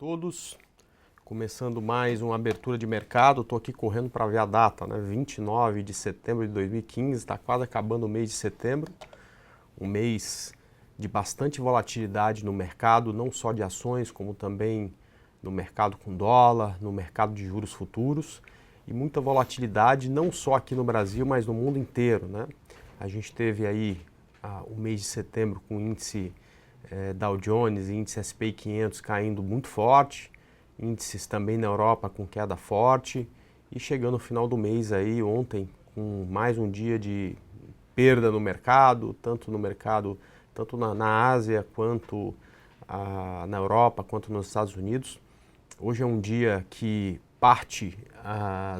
Todos, começando mais uma abertura de mercado, estou aqui correndo para ver a data, né? 29 de setembro de 2015, está quase acabando o mês de setembro, um mês de bastante volatilidade no mercado, não só de ações, como também no mercado com dólar, no mercado de juros futuros, e muita volatilidade não só aqui no Brasil, mas no mundo inteiro, né? A gente teve aí o mês de setembro com o índice Dow Jones e índice S&P 500 caindo muito forte, índices também na Europa com queda forte, e chegando no final do mês aí, ontem, com mais um dia de perda no mercado, tanto na Ásia, quanto na Europa, quanto nos Estados Unidos. Hoje é um dia que parte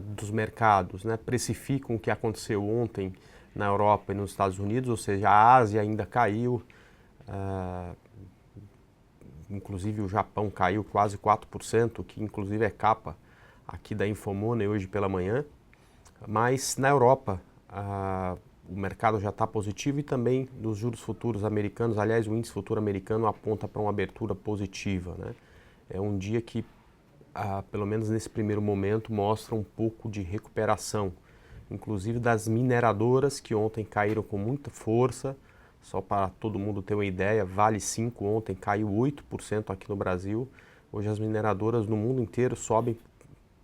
dos mercados, né, precificam o que aconteceu ontem na Europa e nos Estados Unidos, ou seja, a Ásia ainda caiu, inclusive o Japão caiu quase 4%, que inclusive é capa aqui da Infomoney hoje pela manhã, mas na Europa o mercado já está positivo e também nos juros futuros americanos, aliás o índice futuro americano aponta para uma abertura positiva, né? É um dia que, pelo menos nesse primeiro momento, mostra um pouco de recuperação, inclusive das mineradoras que ontem caíram com muita força. Só para todo mundo ter uma ideia, Vale 5 ontem caiu 8% aqui no Brasil. Hoje as mineradoras no mundo inteiro sobem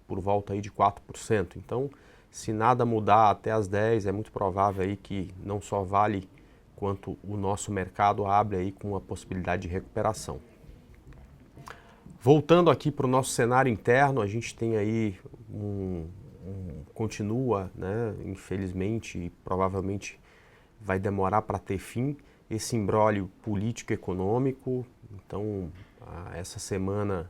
por volta aí de 4%. Então, se nada mudar até as 10, é muito provável aí que não só Vale quanto o nosso mercado abre aí com uma possibilidade de recuperação. Voltando aqui para o nosso cenário interno, a gente tem aí continua, né, infelizmente e provavelmente vai demorar para ter fim, esse imbróglio político e econômico. Então, essa semana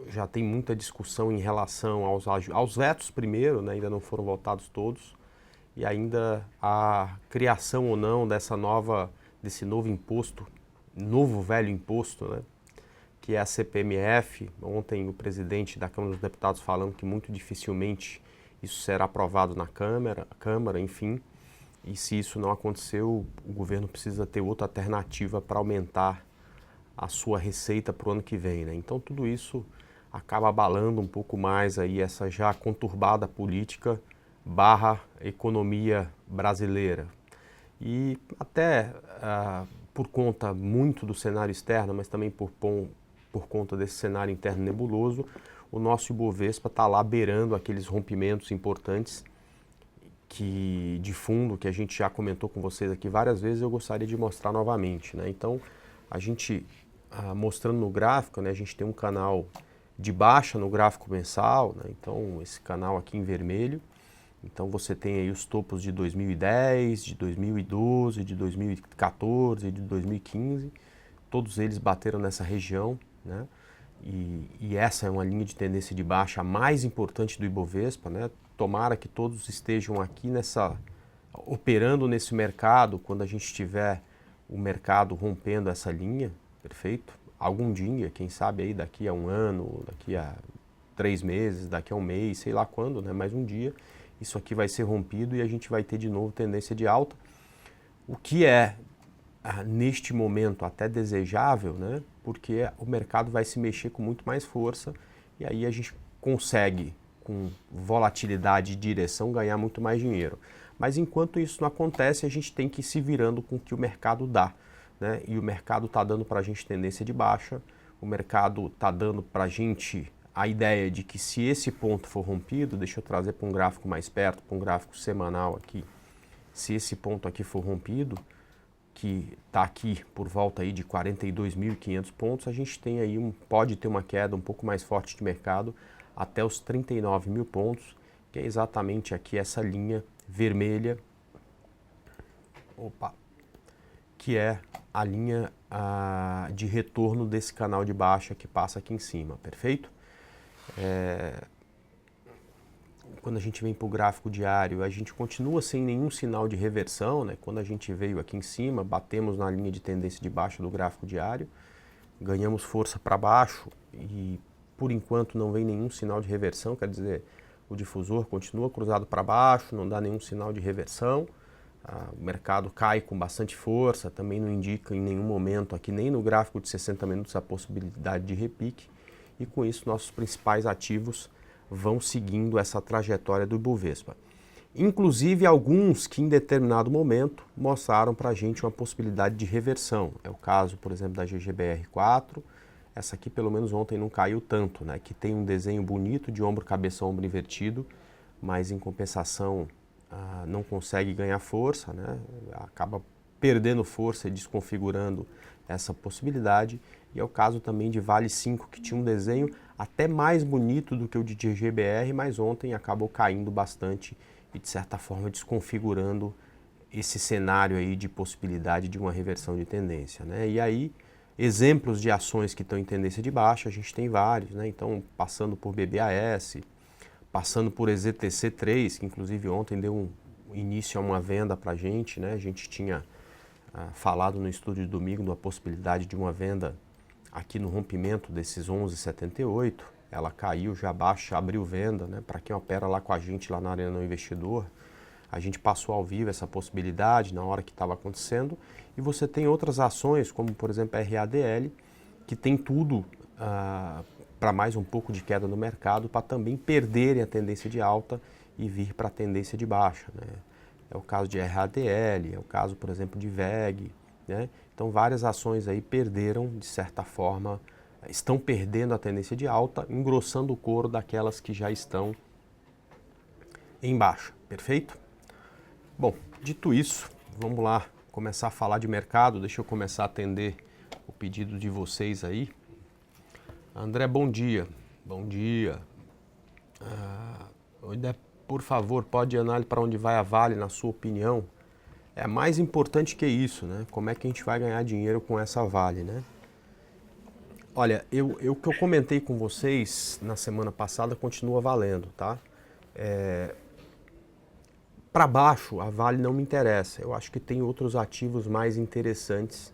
já tem muita discussão em relação aos vetos primeiro, né, ainda não foram votados todos, e ainda a criação ou não desse novo imposto, novo velho imposto, né, que é a CPMF. Ontem o presidente da Câmara dos Deputados falando que muito dificilmente isso será aprovado na Câmara, enfim. E se isso não aconteceu, o governo precisa ter outra alternativa para aumentar a sua receita para o ano que vem, né? Então tudo isso acaba abalando um pouco mais aí essa já conturbada política / economia brasileira. E até por conta muito do cenário externo, mas também por conta desse cenário interno nebuloso, o nosso Ibovespa está lá beirando aqueles rompimentos importantes de fundo que a gente já comentou com vocês aqui várias vezes. Eu gostaria de mostrar novamente, né? Então, a gente mostrando no gráfico, né, a gente tem um canal de baixa no gráfico mensal, né? Então, esse canal aqui em vermelho. Então, você tem aí os topos de 2010, de 2012, de 2014, de 2015. Todos eles bateram nessa região, né? E essa é uma linha de tendência de baixa mais importante do Ibovespa, né? Tomara que todos estejam aqui operando nesse mercado quando a gente tiver o mercado rompendo essa linha, perfeito? Algum dia, quem sabe aí daqui a um ano, daqui a 3 meses, daqui a um mês, sei lá quando, né? Mas um dia isso aqui vai ser rompido e a gente vai ter de novo tendência de alta, o que é neste momento até desejável, né? Porque o mercado vai se mexer com muito mais força e aí a gente consegue, com volatilidade e direção, ganhar muito mais dinheiro. Mas enquanto isso não acontece, a gente tem que ir se virando com o que o mercado dá, né? E o mercado está dando para a gente tendência de baixa, o mercado está dando para a gente a ideia de que se esse ponto for rompido, deixa eu trazer para um gráfico mais perto, para um gráfico semanal aqui, se esse ponto aqui for rompido, que está aqui por volta aí de 42.500 pontos, a gente tem aí pode ter uma queda um pouco mais forte de mercado até os 39 mil pontos, que é exatamente aqui essa linha vermelha, que é a linha de retorno desse canal de baixa que passa aqui em cima, perfeito? Quando a gente vem para o gráfico diário, a gente continua sem nenhum sinal de reversão, né? Quando a gente veio aqui em cima, batemos na linha de tendência de baixa do gráfico diário, ganhamos força para baixo e por enquanto não vem nenhum sinal de reversão, quer dizer, o difusor continua cruzado para baixo, não dá nenhum sinal de reversão. O mercado cai com bastante força, também não indica em nenhum momento aqui, nem no gráfico de 60 minutos, a possibilidade de repique. E com isso, nossos principais ativos vão seguindo essa trajetória do Ibovespa. Inclusive alguns que em determinado momento mostraram para a gente uma possibilidade de reversão. É o caso, por exemplo, da GGBR4. Essa aqui, pelo menos ontem, não caiu tanto, né? Que tem um desenho bonito de ombro, cabeça, ombro invertido, mas em compensação não consegue ganhar força, né? Acaba perdendo força e desconfigurando essa possibilidade. E é o caso também de Vale 5, que tinha um desenho até mais bonito do que o de GGBR, mas ontem acabou caindo bastante e, de certa forma, desconfigurando esse cenário aí de possibilidade de uma reversão de tendência, né? E aí, exemplos de ações que estão em tendência de baixa, a gente tem vários, né? Então, passando por BBAS, passando por EZTC3, que inclusive ontem deu um início a uma venda para a gente, né? A gente tinha falado no estúdio de domingo da possibilidade de uma venda aqui no rompimento desses 11,78. Ela caiu, já baixa, abriu venda, né? Para quem opera lá com a gente, lá na Arena do Investidor, a gente passou ao vivo essa possibilidade na hora que estava acontecendo. E você tem outras ações, como por exemplo a RADL, que tem tudo para mais um pouco de queda no mercado, para também perderem a tendência de alta e vir para a tendência de baixa, né? É o caso de RADL, é o caso, por exemplo, de VEG, né? Então várias ações aí perderam, de certa forma, estão perdendo a tendência de alta, engrossando o couro daquelas que já estão em baixa, perfeito? Bom, dito isso, vamos lá começar a falar de mercado. Deixa eu começar a atender o pedido de vocês aí. André, bom dia. Bom dia. Por favor, pode analisar para onde vai a Vale, na sua opinião? É mais importante que isso, né? Como é que a gente vai ganhar dinheiro com essa Vale, né? Olha, o que eu comentei com vocês na semana passada continua valendo, tá? Para baixo, a Vale não me interessa. Eu acho que tem outros ativos mais interessantes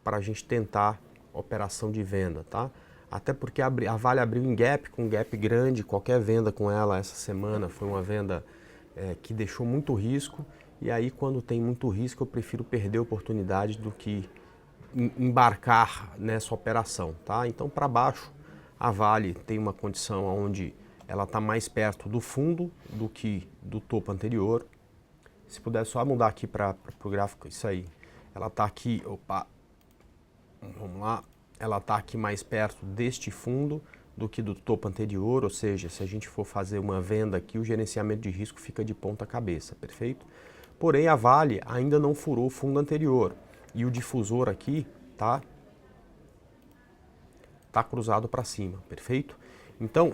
para a gente tentar operação de venda, tá? Até porque a Vale abriu em gap, com gap grande, qualquer venda com ela essa semana foi uma venda que deixou muito risco. E aí, quando tem muito risco, eu prefiro perder a oportunidade do que embarcar nessa operação, tá? Então, para baixo, a Vale tem uma condição onde ela está mais perto do fundo do que do topo anterior. Se puder só mudar aqui para o gráfico, isso aí. Ela está aqui, opa, vamos lá. Ela está aqui mais perto deste fundo do que do topo anterior, ou seja, se a gente for fazer uma venda aqui, o gerenciamento de risco fica de ponta cabeça, perfeito? Porém, a Vale ainda não furou o fundo anterior e o difusor aqui tá cruzado para cima, perfeito? Então,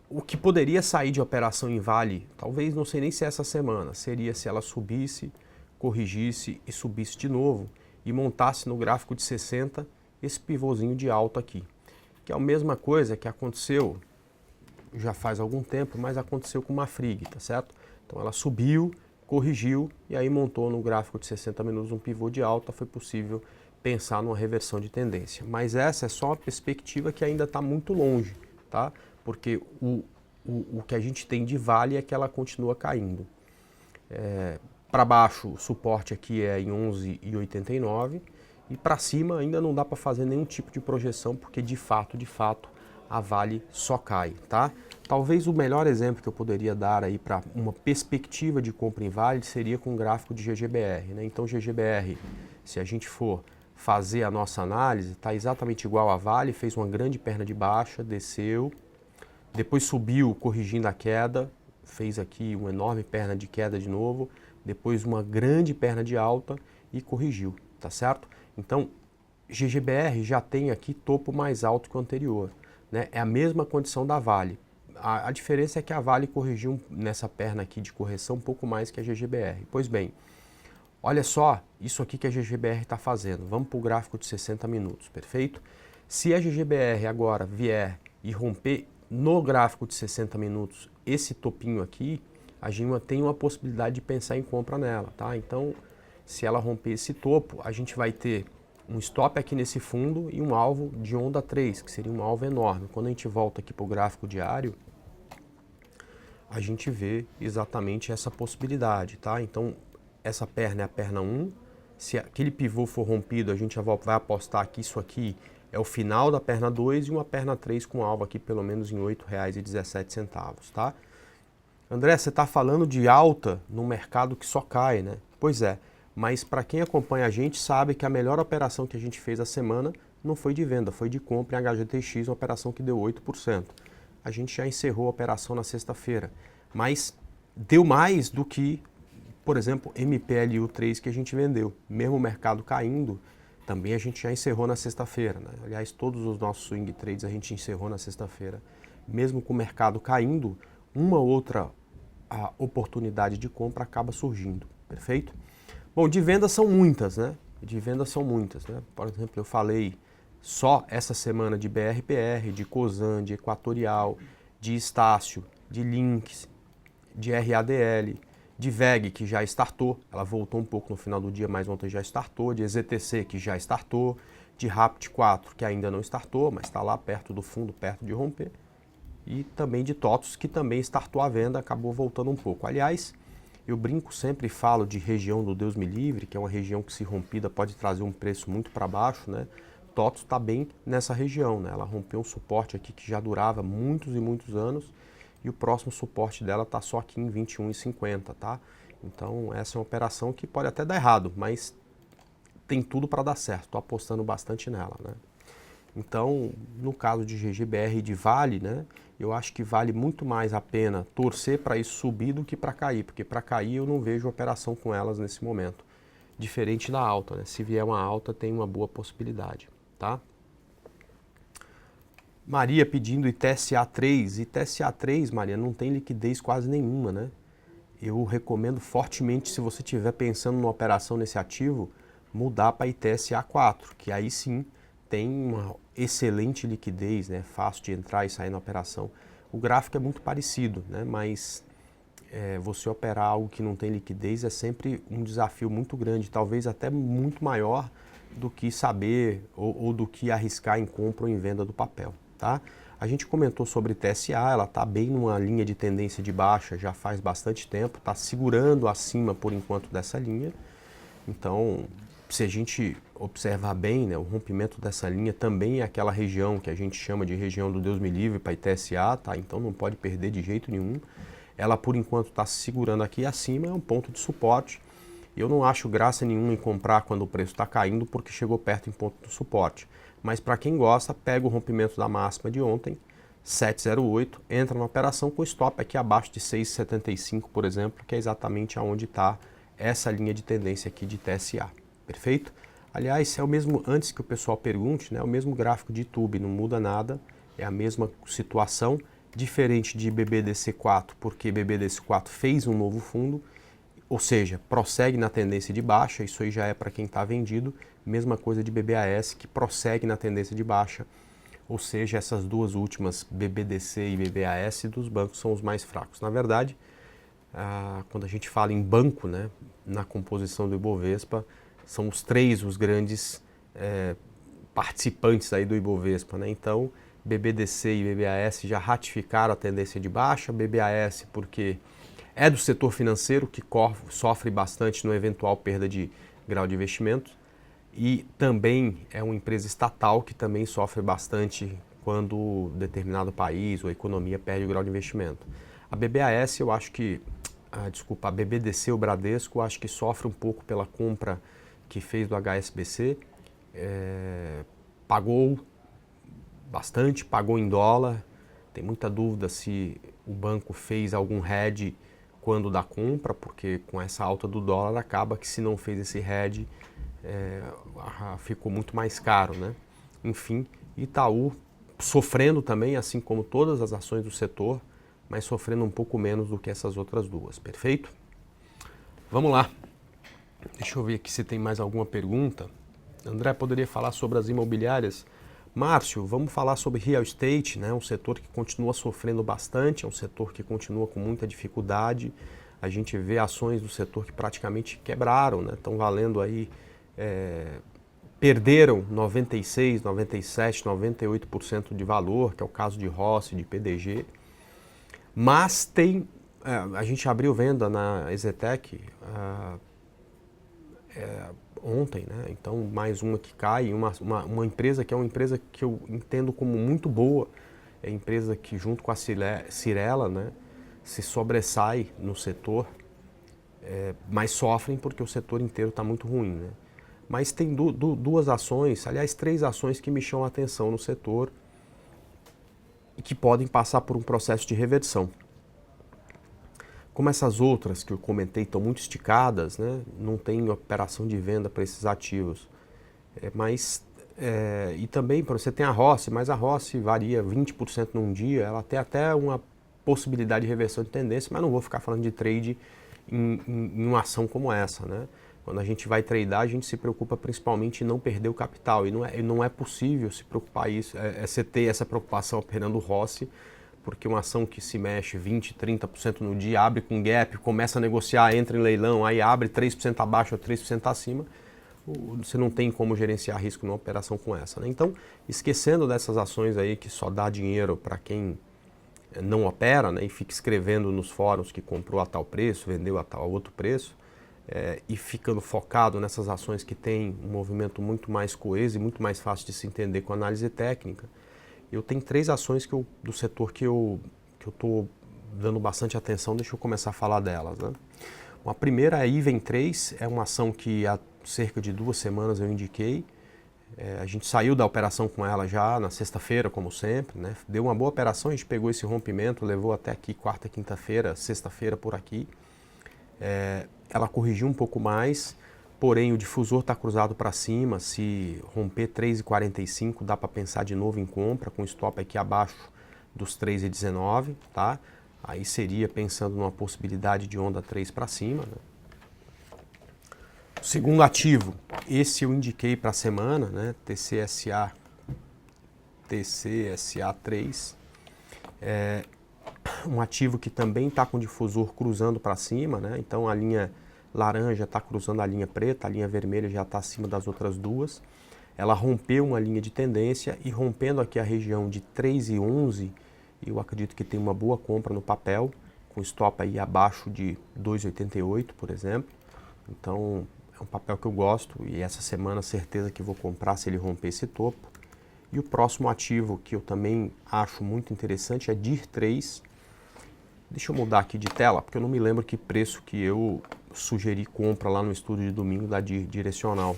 o que poderia sair de operação em Vale, talvez não sei nem se essa semana, seria se ela subisse, corrigisse e subisse de novo e montasse no gráfico de 60 esse pivôzinho de alta aqui, que é a mesma coisa que aconteceu já faz algum tempo, mas aconteceu com uma Frigg, tá certo? Então ela subiu, corrigiu e aí montou no gráfico de 60 minutos um pivô de alta, foi possível pensar numa reversão de tendência. Mas essa é só uma perspectiva que ainda está muito longe, tá? Porque o que a gente tem de Vale é que ela continua caindo. Para baixo, o suporte aqui é em 11,89 e para cima ainda não dá para fazer nenhum tipo de projeção, porque de fato, a Vale só cai, tá? Talvez o melhor exemplo que eu poderia dar aí para uma perspectiva de compra em Vale seria com o gráfico de GGBR, né? Então GGBR, se a gente for fazer a nossa análise, está exatamente igual a Vale, fez uma grande perna de baixa, desceu, depois subiu corrigindo a queda, fez aqui uma enorme perna de queda de novo, depois uma grande perna de alta e corrigiu, tá certo? Então, GGBR já tem aqui topo mais alto que o anterior, né? É a mesma condição da Vale. A diferença é que a Vale corrigiu nessa perna aqui de correção um pouco mais que a GGBR. Pois bem, olha só isso aqui que a GGBR está fazendo. Vamos para o gráfico de 60 minutos, perfeito? Se a GGBR agora vier e romper no gráfico de 60 minutos esse topinho aqui, a gente tem uma possibilidade de pensar em compra nela, tá? Então, se ela romper esse topo, a gente vai ter um stop aqui nesse fundo e um alvo de onda 3, que seria um alvo enorme. Quando a gente volta aqui para o gráfico diário, a gente vê exatamente essa possibilidade, tá? Então, essa perna é a perna 1. Se aquele pivô for rompido, a gente já vai apostar que isso aqui é o final da perna 2 e uma perna 3 com alvo aqui pelo menos em R$ 8,17, tá? André, você está falando de alta no mercado que só cai, né? Pois é, mas para quem acompanha a gente sabe que a melhor operação que a gente fez a semana não foi de venda, foi de compra em HGTX, uma operação que deu 8%. A gente já encerrou a operação na sexta-feira, mas deu mais do que, por exemplo, MPLU3 que a gente vendeu. Mesmo o mercado caindo, também a gente já encerrou na sexta-feira, né? Aliás, todos os nossos swing trades a gente encerrou na sexta-feira. Mesmo com o mercado caindo, uma outra oportunidade de compra acaba surgindo, perfeito? Bom, de vendas são muitas, né? Por exemplo, eu falei só essa semana de BRPR, de Cosan, de Equatorial, de Estácio, de Lynx, de RADL, de VEG, que já startou, ela voltou um pouco no final do dia, mas ontem já startou, de EZTC, que já startou, de Rapt 4, que ainda não startou, mas está lá perto do fundo, perto de romper, e também de TOTOS, que também startou a venda, acabou voltando um pouco. Aliás, eu brinco sempre e falo de região do Deus me livre, que é uma região que se rompida pode trazer um preço muito para baixo, né? TOTOS está bem nessa região, né? Ela rompeu um suporte aqui que já durava muitos e muitos anos, e o próximo suporte dela está só aqui em 21,50, tá? Então essa é uma operação que pode até dar errado, mas tem tudo para dar certo, estou apostando bastante nela, né? Então, no caso de GGBR e de Vale, né, eu acho que vale muito mais a pena torcer para isso subir do que para cair, porque para cair eu não vejo operação com elas nesse momento. Diferente da alta, né? Se vier uma alta, tem uma boa possibilidade, tá? Maria pedindo ITSA3. ITSA3, Maria, não tem liquidez quase nenhuma, né? Eu recomendo fortemente, se você estiver pensando numa operação nesse ativo, mudar para ITSA4, que aí sim tem uma excelente liquidez, né? Fácil de entrar e sair na operação. O gráfico é muito parecido, né? Mas você operar algo que não tem liquidez é sempre um desafio muito grande, talvez até muito maior do que saber ou do que arriscar em compra ou em venda do papel, tá? A gente comentou sobre TSA, ela está bem numa linha de tendência de baixa já faz bastante tempo, está segurando acima por enquanto dessa linha. Então, se a gente observar bem, né, o rompimento dessa linha também é aquela região que a gente chama de região do Deus me livre para ITSA, tá? Então não pode perder de jeito nenhum. Ela, por enquanto, está se segurando aqui acima, é um ponto de suporte. Eu não acho graça nenhuma em comprar quando o preço está caindo, porque chegou perto em ponto de suporte. Mas para quem gosta, pega o rompimento da máxima de ontem, 708, entra na operação com stop aqui abaixo de 6,75, por exemplo, que é exatamente aonde está essa linha de tendência aqui de TSA. Perfeito? Aliás, é o mesmo, antes que o pessoal pergunte, né, é o mesmo gráfico de YouTube, não muda nada, é a mesma situação, diferente de BBDC4, porque BBDC4 fez um novo fundo, ou seja, prossegue na tendência de baixa, isso aí já é para quem está vendido, mesma coisa de BBAS, que prossegue na tendência de baixa, ou seja, essas duas últimas, BBDC e BBAS, dos bancos são os mais fracos. Na verdade, quando a gente fala em banco, né, na composição do Ibovespa, são os três os grandes participantes aí do Ibovespa, né? Então, BBDC e BBAS já ratificaram a tendência de baixa, BBAS porque é do setor financeiro que sofre bastante no eventual perda de grau de investimento e também é uma empresa estatal que também sofre bastante quando determinado país ou a economia perde o grau de investimento. A BBAS eu acho que, a BBDC, o Bradesco, eu acho que sofre um pouco pela compra que fez do HSBC, pagou bastante, pagou em dólar, tem muita dúvida se o banco fez algum hedge quando da compra, porque com essa alta do dólar acaba que se não fez esse hedge, ficou muito mais caro, né? Enfim, Itaú sofrendo também, assim como todas as ações do setor, mas sofrendo um pouco menos do que essas outras duas, perfeito? Vamos lá. Deixa eu ver aqui se tem mais alguma pergunta. André, poderia falar sobre as imobiliárias? Márcio, vamos falar sobre real estate, né? Um setor que continua sofrendo bastante, é um setor que continua com muita dificuldade. A gente vê ações do setor que praticamente quebraram, né? Estão valendo aí, perderam 96, 97, 98% de valor, que é o caso de Rossi, de PDG. Mas tem A gente abriu venda na Exetec ontem, né? Então mais uma que cai, uma empresa que é uma empresa que eu entendo como muito boa, é a empresa que junto com a Cyrela, né, se sobressai no setor, mas sofrem porque o setor inteiro está muito ruim, né? Mas tem duas ações, aliás, 3 ações que me chamam a atenção no setor e que podem passar por um processo de reversão. Como essas outras que eu comentei estão muito esticadas, né, não tem operação de venda para esses ativos. E também você tem a Rossi, mas a Rossi varia 20% num dia, ela tem até uma possibilidade de reversão de tendência, mas não vou ficar falando de trade em uma ação como essa, né? Quando a gente vai tradear, a gente se preocupa principalmente em não perder o capital. E não é possível se preocupar isso, você ter essa preocupação operando o Rossi, porque uma ação que se mexe 20%, 30% no dia, abre com gap, começa a negociar, entra em leilão, aí abre 3% abaixo ou 3% acima, você não tem como gerenciar risco numa operação com essa, né? Então, esquecendo dessas ações aí que só dá dinheiro para quem não opera, né, e fica escrevendo nos fóruns que comprou a tal preço, vendeu a tal outro preço, e ficando focado nessas ações que têm um movimento muito mais coeso e muito mais fácil de se entender com análise técnica, eu tenho 3 ações do setor que eu estou dando bastante atenção, deixa eu começar a falar delas, né? A primeira é a Iven 3, é uma ação que há cerca de 2 semanas eu indiquei. A gente saiu da operação com ela já na sexta-feira, como sempre, né? Deu uma boa operação, a gente pegou esse rompimento, levou até aqui quarta, quinta-feira, sexta-feira por aqui. Ela corrigiu um pouco mais, porém o difusor está cruzado para cima, se romper 3,45 dá para pensar de novo em compra, com stop aqui abaixo dos 3,19, tá? Aí seria pensando numa possibilidade de onda 3 para cima, né? Segundo ativo, esse eu indiquei para a semana, né? TCSA3, um ativo que também está com o difusor cruzando para cima, né? Então a linha laranja está cruzando a linha preta, a linha vermelha já está acima das outras duas. Ela rompeu uma linha de tendência e rompendo aqui a região de 3,11, eu acredito que tem uma boa compra no papel, com stop aí abaixo de 2,88, por exemplo. Então é um papel que eu gosto e essa semana certeza que vou comprar se ele romper esse topo. E o próximo ativo que eu também acho muito interessante é DIR3. Deixa eu mudar aqui de tela, porque eu não me lembro que preço que eu sugeri compra lá no estudo de domingo da DIR direcional.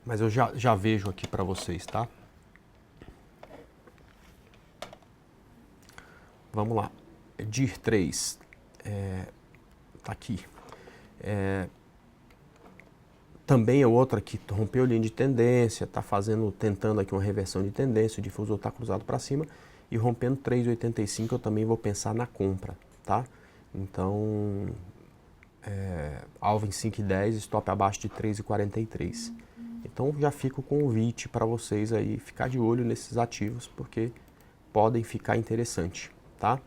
Mas eu já vejo aqui para vocês, tá? Vamos lá. DIR3 tá aqui. Também é outra que rompeu a linha de tendência, está tentando aqui uma reversão de tendência, o difusor está cruzado para cima e rompendo 3,85 eu também vou pensar na compra, tá? Então, alvo em 5,10, stop abaixo de 3,43. Então já fica o convite para vocês aí ficar de olho nesses ativos, porque podem ficar interessante, tá?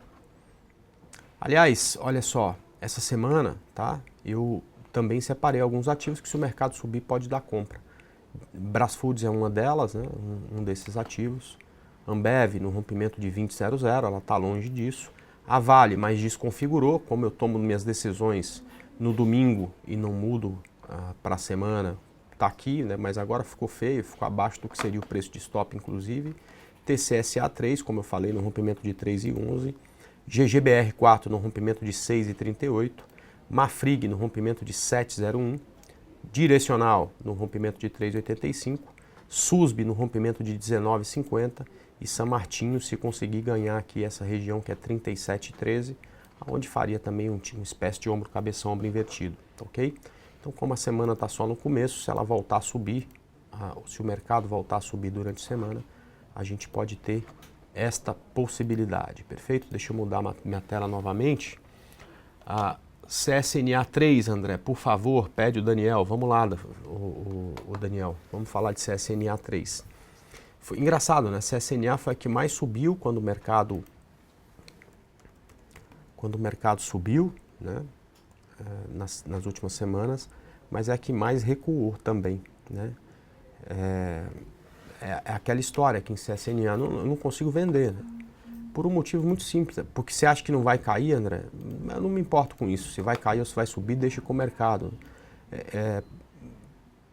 Aliás, olha só, essa semana, tá? Eu também separei alguns ativos que se o mercado subir pode dar compra. Brasfoods é uma delas, né? um desses ativos. Ambev no rompimento de 20,00, ela está longe disso. A Vale, mas desconfigurou, como eu tomo minhas decisões no domingo e não mudo para a semana, está aqui, né? Mas agora ficou feio, ficou abaixo do que seria o preço de stop, inclusive. TCSA3, como eu falei, no rompimento de 3,11. GGBR4 no rompimento de 6,38. Mafrig no rompimento de 7,01. Direcional no rompimento de 3,85. SUSB no rompimento de 19,50. E São Martinho, se conseguir ganhar aqui essa região que é 37,13, onde faria também uma espécie de ombro, cabeça, ombro invertido, ok? Então, como a semana está só no começo, se ela voltar a subir, se o mercado voltar a subir durante a semana, a gente pode ter esta possibilidade, perfeito? Deixa eu mudar minha tela novamente. CSNA 3, André, por favor, pede o Daniel, vamos lá, o Daniel, vamos falar de CSNA 3. Foi engraçado, né? CSNA foi a que mais subiu quando o mercado subiu, né? Nas últimas semanas, mas é a que mais recuou também, né? É aquela história que em CSNA eu não consigo vender, né? Por um motivo muito simples, porque você acha que não vai cair, André? Eu não me importo com isso, se vai cair ou se vai subir, deixa com o mercado.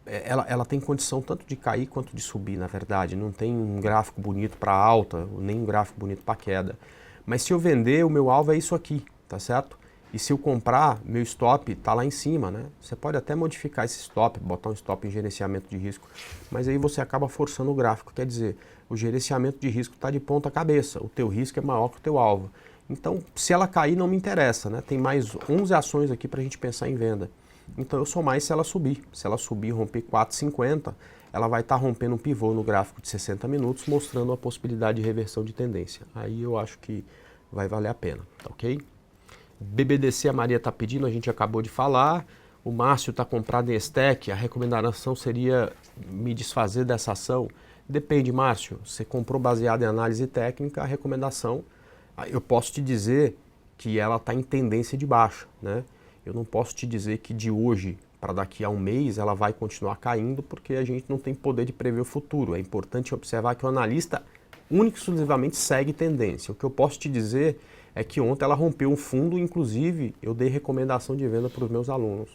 Ela tem condição tanto de cair quanto de subir, na verdade. Não tem um gráfico bonito para alta, nem um gráfico bonito para queda. Mas se eu vender, o meu alvo é isso aqui, tá certo? E se eu comprar, meu stop está lá em cima, né? Você pode até modificar esse stop, botar um stop em gerenciamento de risco, mas aí você acaba forçando o gráfico. Quer dizer, o gerenciamento de risco está de ponta cabeça, o teu risco é maior que o teu alvo. Então, se ela cair, não me interessa, né? Tem mais 11 ações aqui para a gente pensar em venda. Então, eu sou mais se ela subir. Se ela subir e romper 4,50, ela vai estar rompendo um pivô no gráfico de 60 minutos, mostrando a possibilidade de reversão de tendência. Aí eu acho que vai valer a pena, tá ok? BBDC a Maria está pedindo, a gente acabou de falar. O Márcio está comprado em Estec, a recomendação seria me desfazer dessa ação. Depende, Márcio, você comprou baseado em análise técnica, a recomendação, eu posso te dizer que ela está em tendência de baixa, né? Eu não posso te dizer que de hoje para daqui a um mês ela vai continuar caindo, porque a gente não tem poder de prever o futuro. É importante observar que o analista único e exclusivamente segue tendência. O que eu posso te dizer é que ontem ela rompeu um fundo, inclusive eu dei recomendação de venda para os meus alunos.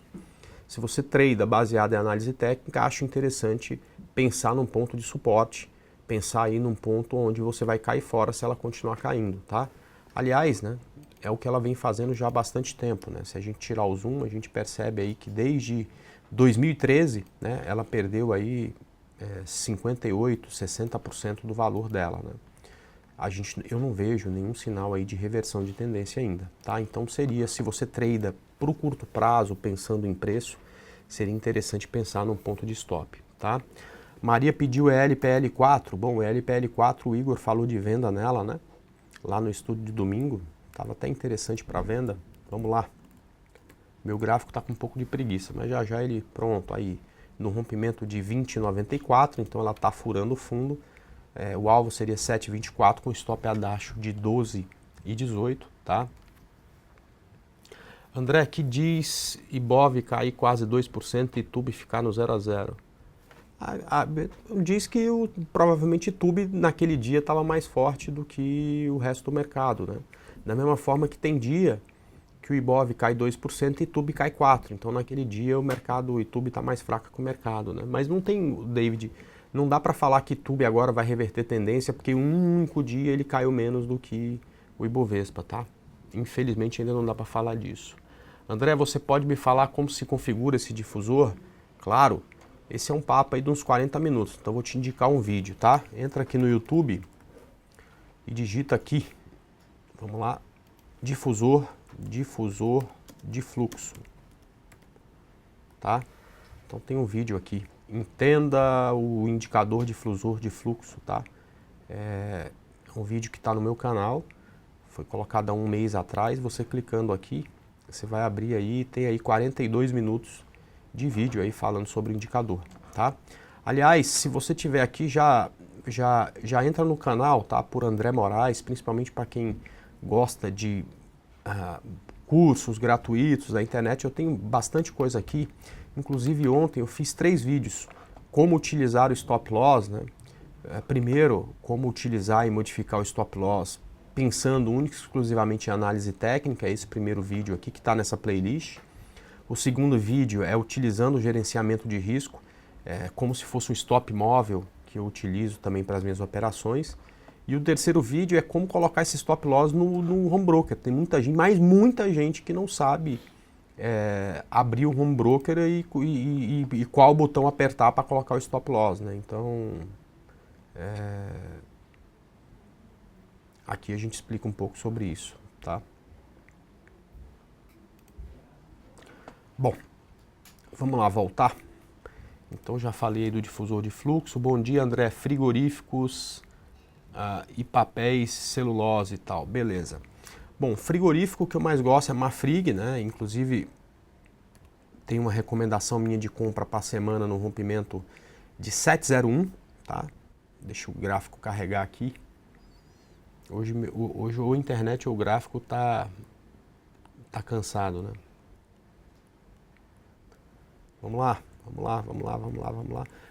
Se você trada baseado em análise técnica, acho interessante pensar num ponto de suporte, pensar aí num ponto onde você vai cair fora se ela continuar caindo, tá? Aliás, né, é o que ela vem fazendo já há bastante tempo, né? Se a gente tirar o zoom, a gente percebe aí que desde 2013, né, ela perdeu aí 58, 60% do valor dela, né? Eu não vejo nenhum sinal aí de reversão de tendência ainda, tá? Então seria, se você trada para o curto prazo, pensando em preço, seria interessante pensar num ponto de stop, tá? Maria pediu LPL4. Bom, LPL4, o Igor falou de venda nela, né? Lá no estúdio de domingo, estava até interessante para venda. Vamos lá. Meu gráfico está com um pouco de preguiça, mas já já ele pronto aí no rompimento de 20,94, então ela está furando o fundo. O alvo seria 7,24 com stop abaixo de 12,18, tá? André, que diz Ibov cair quase 2% e Tube ficar no 0 a 0? Diz que provavelmente Tube naquele dia estava mais forte do que o resto do mercado, né? Da mesma forma que tem dia que o Ibov cai 2% e Tube cai 4%. Então naquele dia o mercado, o Tube está mais fraco que o mercado, né? Mas não tem, David, não dá para falar que Tube agora vai reverter tendência, porque um único dia ele caiu menos do que o Ibovespa, tá? Infelizmente ainda não dá para falar disso. André, você pode me falar como se configura esse difusor? Claro, esse é um papo aí de uns 40 minutos, então vou te indicar um vídeo, tá? Entra aqui no YouTube e digita aqui, vamos lá, difusor de fluxo, tá? Então tem um vídeo aqui, entenda o indicador difusor de fluxo, tá? É um vídeo que está no meu canal, foi colocado há um mês atrás. Você clicando aqui, você vai abrir aí, tem aí 42 minutos de vídeo aí falando sobre o indicador, tá? Aliás, se você tiver aqui, já entra no canal, tá? Por André Moraes, principalmente para quem gosta de cursos gratuitos da internet. Eu tenho bastante coisa aqui, inclusive ontem eu fiz 3 vídeos, como utilizar o stop loss, né? Primeiro, como utilizar e modificar o stop loss, pensando única e exclusivamente em análise técnica, esse primeiro vídeo aqui que está nessa playlist. O segundo vídeo é utilizando o gerenciamento de risco, como se fosse um stop móvel, que eu utilizo também para as minhas operações. E o terceiro vídeo é como colocar esse stop loss no home broker. Tem muita gente, mas muita gente que não sabe abrir o home broker e qual botão apertar para colocar o stop loss, né? Então, aqui a gente explica um pouco sobre isso, tá? Bom, vamos lá, voltar. Então já falei aí do difusor de fluxo. Bom dia, André. Frigoríficos e papéis, celulose e tal. Beleza. Bom, frigorífico que eu mais gosto é Marfrig, né? Inclusive tem uma recomendação minha de compra para a semana no rompimento de 7,01, tá? Deixa o gráfico carregar aqui. Hoje ou a internet ou o gráfico tá cansado, né? Vamos lá.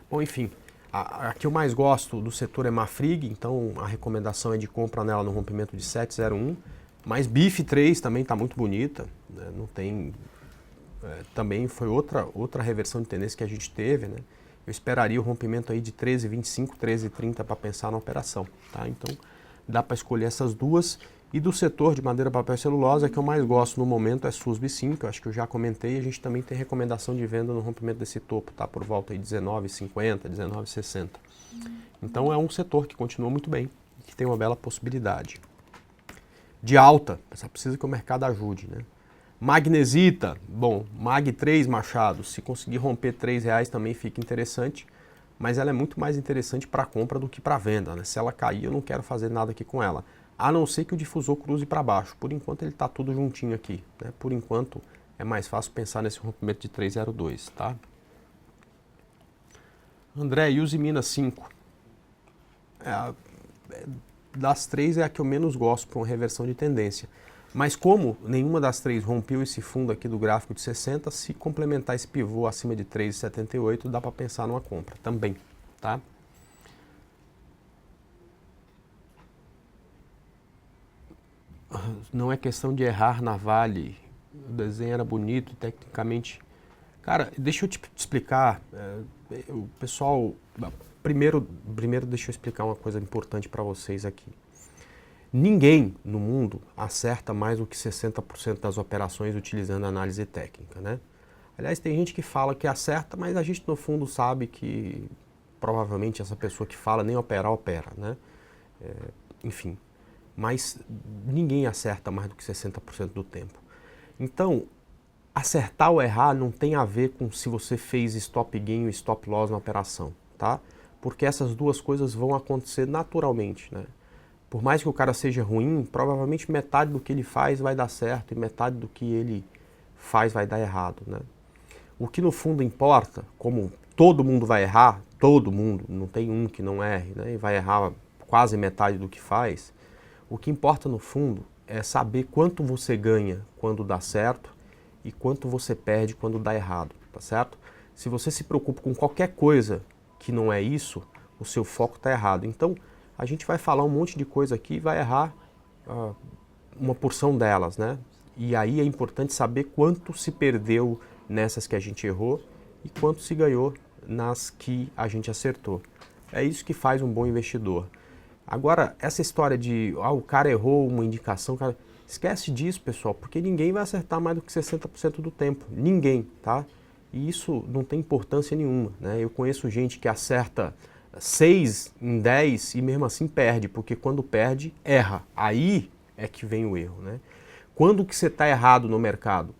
Bom, enfim, A que eu mais gosto do setor é Marfrig, então a recomendação é de compra nela no rompimento de 7,01. Mas BIF 3 também está muito bonita, né? Não tem, também foi outra reversão de tendência que a gente teve, né? Eu esperaria o rompimento aí de 13,25, 13,30 para pensar na operação, tá? Então dá para escolher essas duas. E do setor de madeira, papel e celulose, a que eu mais gosto no momento é SUSB 5, acho que eu já comentei. A gente também tem recomendação de venda no rompimento desse topo, tá? Por volta de 19,50, 19,60. Então é um setor que continua muito bem, que tem uma bela possibilidade. De alta, só precisa que o mercado ajude, né? Magnesita, bom, Mag 3 Machado, se conseguir romper R$3 também fica interessante, mas ela é muito mais interessante para compra do que para venda, né? Se ela cair, eu não quero fazer nada aqui com ela, a não ser que o difusor cruze para baixo. Por enquanto ele está tudo juntinho aqui, né? Por enquanto é mais fácil pensar nesse rompimento de 3,02, tá? André, Uzi Minas 5. Das três é a que eu menos gosto para uma reversão de tendência. Mas como nenhuma das três rompeu esse fundo aqui do gráfico de 60, se complementar esse pivô acima de 3,78, dá para pensar numa compra também, tá? Não é questão de errar na Vale, o desenho era bonito, tecnicamente... Cara, deixa eu te explicar, o pessoal... Primeiro deixa eu explicar uma coisa importante para vocês aqui. Ninguém no mundo acerta mais do que 60% das operações utilizando análise técnica, né? Aliás, tem gente que fala que acerta, mas a gente no fundo sabe que provavelmente essa pessoa que fala nem operar, opera, né? Enfim, mas ninguém acerta mais do que 60% do tempo. Então, acertar ou errar não tem a ver com se você fez stop gain ou stop loss na operação, tá? Porque essas duas coisas vão acontecer naturalmente, né? Por mais que o cara seja ruim, provavelmente metade do que ele faz vai dar certo e metade do que ele faz vai dar errado, né? O que no fundo importa, como todo mundo vai errar, todo mundo, não tem um que não erre, né? E vai errar quase metade do que faz, o que importa no fundo é saber quanto você ganha quando dá certo e quanto você perde quando dá errado, tá certo? Se você se preocupa com qualquer coisa que não é isso, o seu foco está errado. Então, a gente vai falar um monte de coisa aqui e vai errar uma porção delas, né? E aí é importante saber quanto se perdeu nessas que a gente errou e quanto se ganhou nas que a gente acertou. É isso que faz um bom investidor. Agora, essa história de o cara errou uma indicação, cara, esquece disso, pessoal, porque ninguém vai acertar mais do que 60% do tempo. Ninguém, tá? E isso não tem importância nenhuma, né? Eu conheço gente que acerta 6 em 10 e mesmo assim perde, porque quando perde, erra. Aí é que vem o erro, né? Quando que você está errado no mercado?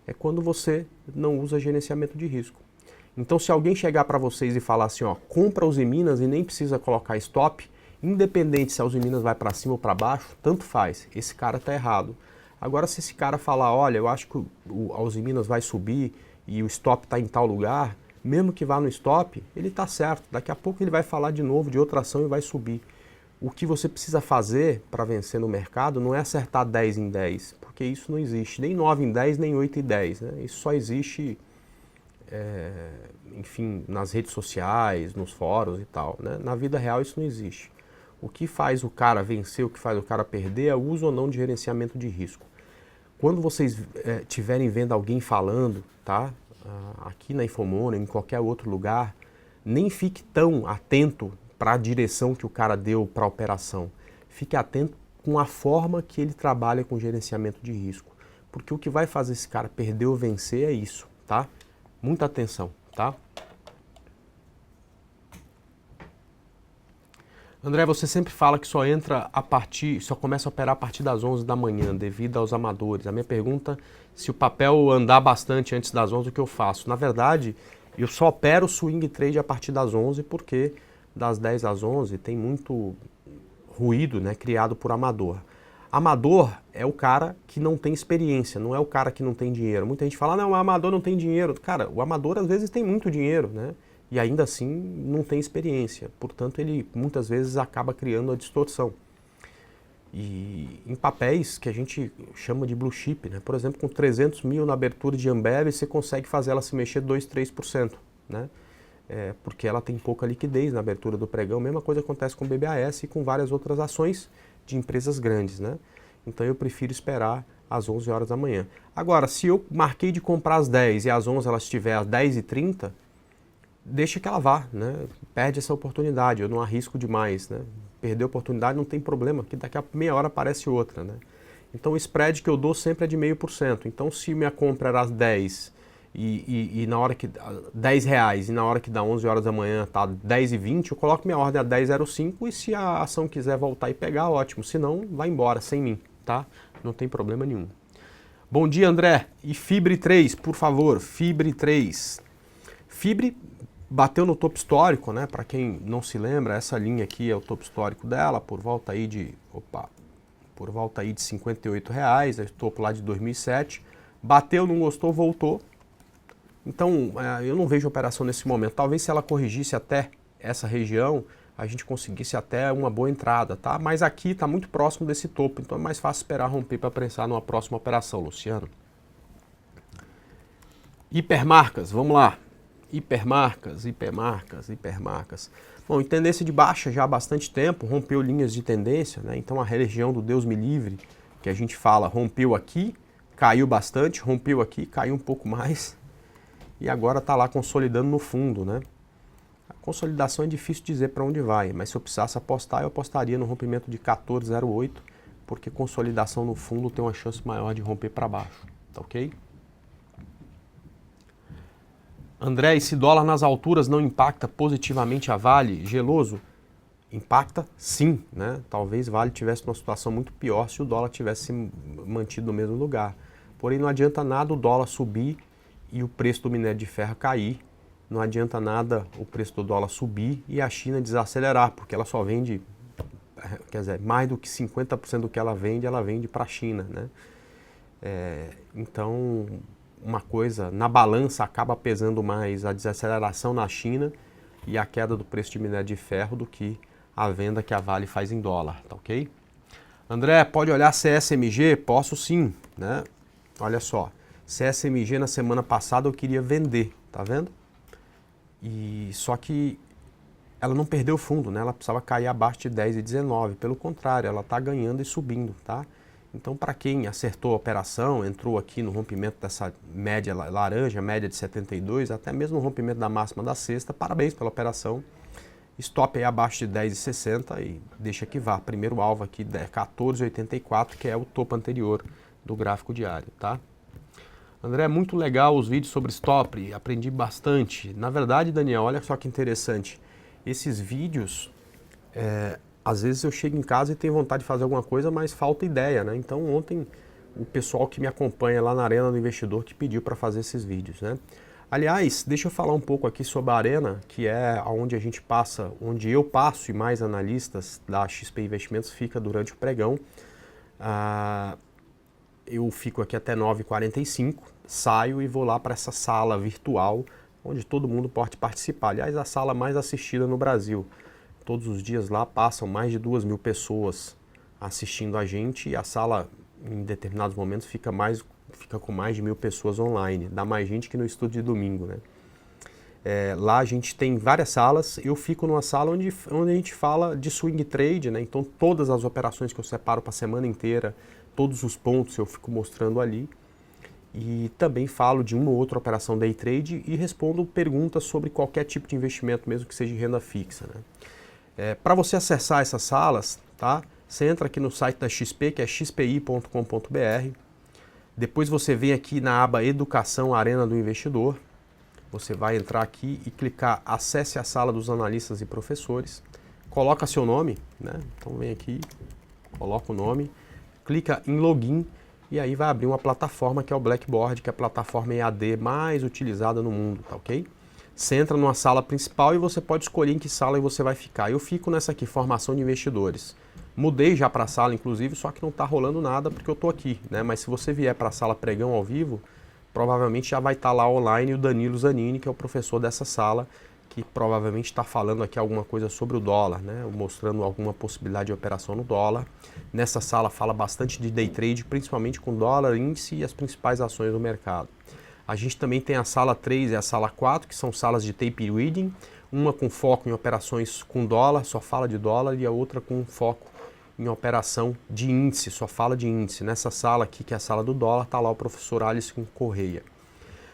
É quando você não usa gerenciamento de risco. Então, se alguém chegar para vocês e falar assim, ó, compra os Minas e nem precisa colocar stop, independente se a Uzi Minas vai para cima ou para baixo, tanto faz, esse cara está errado. Agora, se esse cara falar, olha, eu acho que a Uzi Minas vai subir e o stop está em tal lugar, mesmo que vá no stop, ele está certo. Daqui a pouco ele vai falar de novo de outra ação e vai subir. O que você precisa fazer para vencer no mercado não é acertar 10 em 10, porque isso não existe. Nem 9 em 10, nem 8 em 10. Né? Isso só existe, enfim, nas redes sociais, nos fóruns e tal. Né? Na vida real isso não existe. O que faz o cara vencer, o que faz o cara perder é o uso ou não de gerenciamento de risco. Quando vocês estiverem vendo alguém falando, tá? Aqui na Infomoney, em qualquer outro lugar, nem fique tão atento para a direção que o cara deu para a operação. Fique atento com a forma que ele trabalha com gerenciamento de risco. Porque o que vai fazer esse cara perder ou vencer é isso, tá? Muita atenção, tá? André, você sempre fala que só começa a operar a partir das 11 da manhã, devido aos amadores. A minha pergunta, se o papel andar bastante antes das 11, o que eu faço? Na verdade, eu só opero swing trade a partir das 11, porque das 10 às 11 tem muito ruído, né, criado por amador. Amador é o cara que não tem experiência, não é o cara que não tem dinheiro. Muita gente fala, não, o amador não tem dinheiro. Cara, o amador às vezes tem muito dinheiro, né? E ainda assim não tem experiência. Portanto, ele muitas vezes acaba criando a distorção. E em papéis que a gente chama de blue chip, né? Por exemplo, com 300 mil na abertura de Ambev, você consegue fazer ela se mexer 2, 3%. Né? porque ela tem pouca liquidez na abertura do pregão. Mesma coisa acontece com o BBAS e com várias outras ações de empresas grandes, né? Então eu prefiro esperar às 11 horas da manhã. Agora, se eu marquei de comprar às 10 e às 11 ela estiver às 10h30, deixa que ela vá, né? Perde essa oportunidade, eu não arrisco demais, né? Perder a oportunidade não tem problema, que daqui a meia hora aparece outra, né? Então o spread que eu dou sempre é de 0,5%. Então se minha compra era às 10 e na hora que R$10 e na hora que dá 11 horas da manhã tá 10h20, eu coloco minha ordem a 10,05 e se a ação quiser voltar e pegar, ótimo. Se não, vai embora sem mim, tá? Não tem problema nenhum. Bom dia, André. E Fibre 3, por favor, Fibre 3. Fibre bateu no topo histórico, né? Para quem não se lembra, essa linha aqui é o topo histórico dela, por volta aí de R$58, é o topo lá de 2007. Bateu, não gostou, voltou. Então, eu não vejo operação nesse momento. Talvez se ela corrigisse até essa região, a gente conseguisse até uma boa entrada, tá? Mas aqui está muito próximo desse topo, então é mais fácil esperar romper para pensar numa próxima operação, Luciano. Hipermarcas, vamos lá. Hipermarcas. Bom, em tendência de baixa já há bastante tempo, rompeu linhas de tendência, né? Então a região do Deus me livre, que a gente fala, rompeu aqui, caiu bastante, rompeu aqui, caiu um pouco mais. E agora está lá consolidando no fundo, né? A consolidação é difícil dizer para onde vai, mas se eu precisasse apostar, eu apostaria no rompimento de 14,08, porque consolidação no fundo tem uma chance maior de romper para baixo, tá ok? André, esse dólar nas alturas não impacta positivamente a Vale? Geloso? Impacta sim, né? Talvez Vale tivesse uma situação muito pior se o dólar tivesse mantido no mesmo lugar. Porém, não adianta nada o dólar subir e o preço do minério de ferro cair. Não adianta nada o preço do dólar subir e a China desacelerar, porque ela só vende, quer dizer, mais do que 50% do que ela vende para a China, né? Então, uma coisa, na balança acaba pesando mais a desaceleração na China e a queda do preço de minério de ferro do que a venda que a Vale faz em dólar, tá ok? André, pode olhar CSMG? Posso sim, né? Olha só, CSMG na semana passada eu queria vender, tá vendo? E só que ela não perdeu fundo, né? Ela precisava cair abaixo de 10,19, pelo contrário, ela está ganhando e subindo, tá? Então, para quem acertou a operação, entrou aqui no rompimento dessa média laranja, média de 72, até mesmo no rompimento da máxima da sexta, parabéns pela operação. Stop aí abaixo de 10,60 e deixa que vá. Primeiro alvo aqui é 14,84, que é o topo anterior do gráfico diário, tá? André, muito legal os vídeos sobre stop, aprendi bastante. Na verdade, Daniel, olha só que interessante. Esses vídeos, às vezes eu chego em casa e tenho vontade de fazer alguma coisa, mas falta ideia, né? Então ontem o pessoal que me acompanha lá na Arena do Investidor que pediu para fazer esses vídeos, né? Aliás, deixa eu falar um pouco aqui sobre a Arena, que é onde a gente passa, onde eu passo e mais analistas da XP Investimentos fica durante o pregão. Eu fico aqui até 9h45, saio e vou lá para essa sala virtual, onde todo mundo pode participar. Aliás, a sala mais assistida no Brasil. Todos os dias lá passam mais de 2.000 pessoas assistindo a gente e a sala, em determinados momentos, fica com mais de 1.000 pessoas online. Dá mais gente que no estudo de domingo, né? Lá a gente tem várias salas, eu fico numa sala onde a gente fala de swing trade, né? Então todas as operações que eu separo para a semana inteira, todos os pontos eu fico mostrando ali. E também falo de uma ou outra operação day trade e respondo perguntas sobre qualquer tipo de investimento, mesmo que seja de renda fixa, né? Para você acessar essas salas, tá? Você entra aqui no site da XP, que é xpi.com.br. Depois você vem aqui na aba Educação Arena do Investidor. Você vai entrar aqui e clicar Acesse a sala dos analistas e professores. Coloca seu nome, né? Então vem aqui, coloca o nome, clica em Login e aí vai abrir uma plataforma que é o Blackboard, que é a plataforma EAD mais utilizada no mundo, tá ok? Você entra numa sala principal e você pode escolher em que sala você vai ficar. Eu fico nessa aqui, Formação de Investidores. Mudei já para a sala, inclusive, só que não está rolando nada porque eu estou aqui, né? Mas se você vier para a sala Pregão ao vivo, provavelmente já vai estar lá online o Danilo Zanini, que é o professor dessa sala, que provavelmente está falando aqui alguma coisa sobre o dólar, né? Mostrando alguma possibilidade de operação no dólar. Nessa sala fala bastante de day trade, principalmente com dólar, índice e as principais ações do mercado. A gente também tem a sala 3 e a sala 4, que são salas de tape reading, uma com foco em operações com dólar, só fala de dólar, e a outra com foco em operação de índice, só fala de índice. Nessa sala aqui, que é a sala do dólar, está lá o professor Alisson Correia.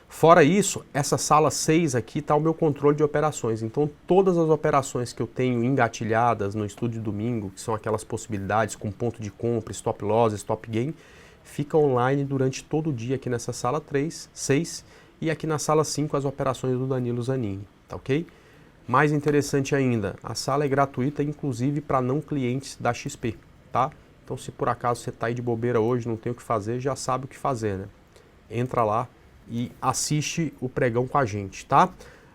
Fora isso, essa sala 6 aqui está o meu controle de operações. Então, todas as operações que eu tenho engatilhadas no estudo de domingo, que são aquelas possibilidades com ponto de compra, stop loss, stop gain, fica online durante todo o dia aqui nessa sala 3, 6 e aqui na sala 5 as operações do Danilo Zanini, tá ok? Mais interessante ainda, a sala é gratuita, inclusive para não clientes da XP, tá? Então, se por acaso você está aí de bobeira hoje, não tem o que fazer, já sabe o que fazer, né? Entra lá e assiste o pregão com a gente, tá?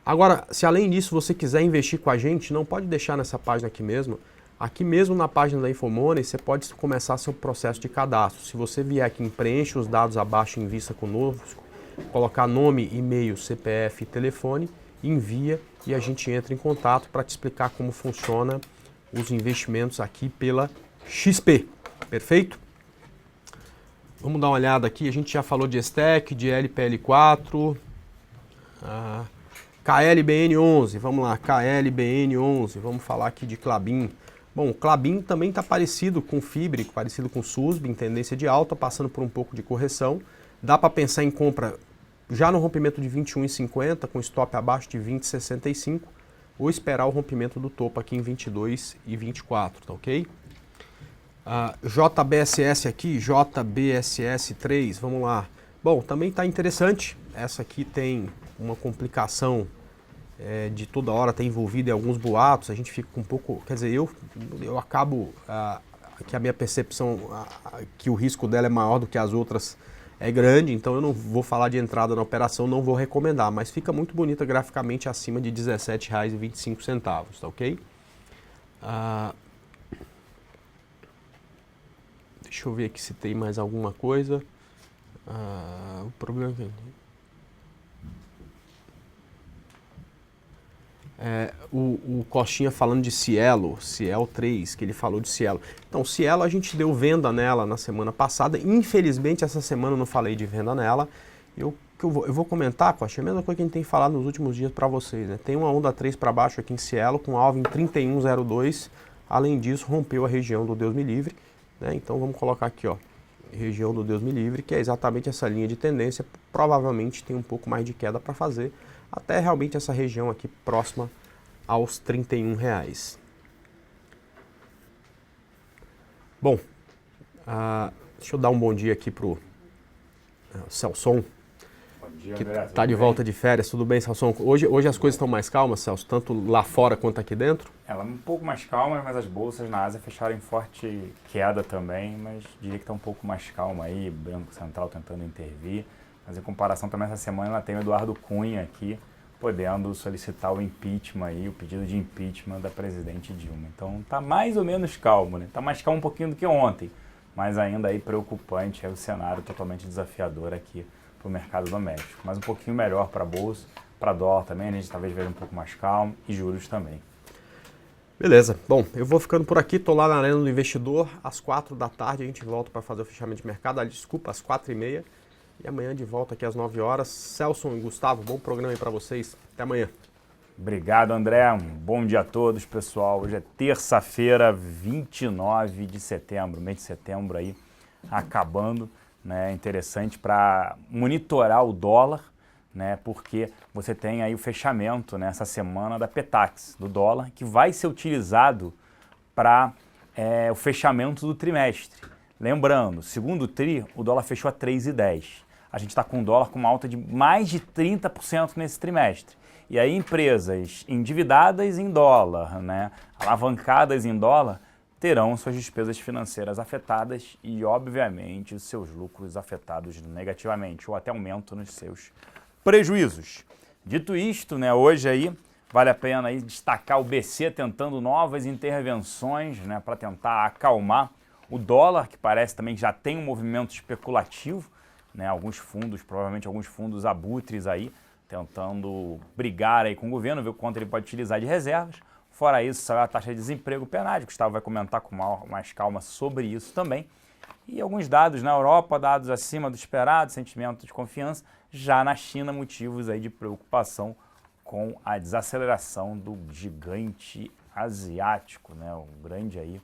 Agora, se além disso você quiser investir com a gente, não pode deixar nessa página aqui mesmo. Aqui mesmo na página da Infomoney, você pode começar seu processo de cadastro. Se você vier aqui em preenche os dados abaixo em vista conosco, colocar nome, e-mail, CPF e telefone, envia e a gente entra em contato para te explicar como funciona os investimentos aqui pela XP, perfeito? Vamos dar uma olhada aqui, a gente já falou de STEC, de LPL4, KLBN11, vamos lá, KLBN11, vamos falar aqui de Klabin. Bom, o Klabin também está parecido com Fibre, parecido com SUSB, em tendência de alta, passando por um pouco de correção. Dá para pensar em compra já no rompimento de 21,50, com stop abaixo de 20,65, ou esperar o rompimento do topo aqui em 22,24, tá ok? JBSS aqui, JBSS3, vamos lá. Bom, também está interessante. Essa aqui tem uma complicação de toda hora estar envolvida em alguns boatos. A gente fica com um pouco, quer dizer, eu acabo que a minha percepção que o risco dela é maior do que as outras é grande, então eu não vou falar de entrada na operação, não vou recomendar, mas fica muito bonita graficamente acima de R$ 17,25, tá ok? Deixa eu ver aqui se tem mais alguma coisa. O problema o Costinha falando de Cielo 3, que ele falou de Cielo. Então, Cielo a gente deu venda nela na semana passada. Infelizmente, essa semana eu não falei de venda nela. Eu vou comentar, Costinha, a mesma coisa que a gente tem falado nos últimos dias para vocês, né? Tem uma onda 3 para baixo aqui em Cielo, com alvo em 31,02. Além disso, rompeu a região do Deus me livre. Né? Então vamos colocar aqui, ó, região do Deus me livre, que é exatamente essa linha de tendência. Provavelmente tem um pouco mais de queda para fazer, até realmente essa região aqui próxima aos R$ 31,00. Bom, deixa eu dar um bom dia aqui pro Celson, dia, que André, está de volta de férias. Tudo bem, Celson? Hoje as coisas estão mais calmas, Celso, tanto lá fora quanto aqui dentro? Ela é um pouco mais calma, mas as bolsas na Ásia fecharam em forte queda também, mas diria que está um pouco mais calma aí, Banco Central tentando intervir, mas em comparação também essa semana ela tem o Eduardo Cunha aqui, podendo solicitar o impeachment aí, o pedido de impeachment da presidente Dilma. Então está mais ou menos calmo, né? Está mais calmo um pouquinho do que ontem, mas ainda aí preocupante, é o cenário totalmente desafiador aqui para o mercado doméstico, mas um pouquinho melhor para a bolsa, para dólar também, a gente talvez veja um pouco mais calmo e juros também. Beleza, bom, eu vou ficando por aqui, tô lá na Arena do Investidor, às 4 da tarde a gente volta para fazer o fechamento de mercado, desculpa, às 4h30, e amanhã de volta aqui às 9 horas. Celso e Gustavo, bom programa aí para vocês, até amanhã. Obrigado, André, um bom dia a todos, pessoal. Hoje é terça-feira, 29 de setembro, mês de setembro aí, acabando, né? Interessante para monitorar o dólar, né? Porque você tem aí o fechamento nessa semana da Petax, do dólar, que vai ser utilizado para o fechamento do trimestre. Lembrando, segundo tri, o dólar fechou a 3,10. A gente está com o dólar com uma alta de mais de 30% nesse trimestre. E aí empresas endividadas em dólar, né? Alavancadas em dólar, terão suas despesas financeiras afetadas e, obviamente, os seus lucros afetados negativamente ou até aumento nos seus prejuízos. Dito isto, né, hoje aí vale a pena aí destacar o BC tentando novas intervenções, né, para tentar acalmar o dólar, que parece também que já tem um movimento especulativo, né, alguns fundos, provavelmente alguns fundos abutres aí, tentando brigar aí com o governo, ver o quanto ele pode utilizar de reservas. Fora isso, saiu a taxa de desemprego, o PNAD, Gustavo vai comentar com mais calma sobre isso também. E alguns dados na Europa, dados acima do esperado, sentimento de confiança. Já na China, motivos aí de preocupação com a desaceleração do gigante asiático, né? O grande aí,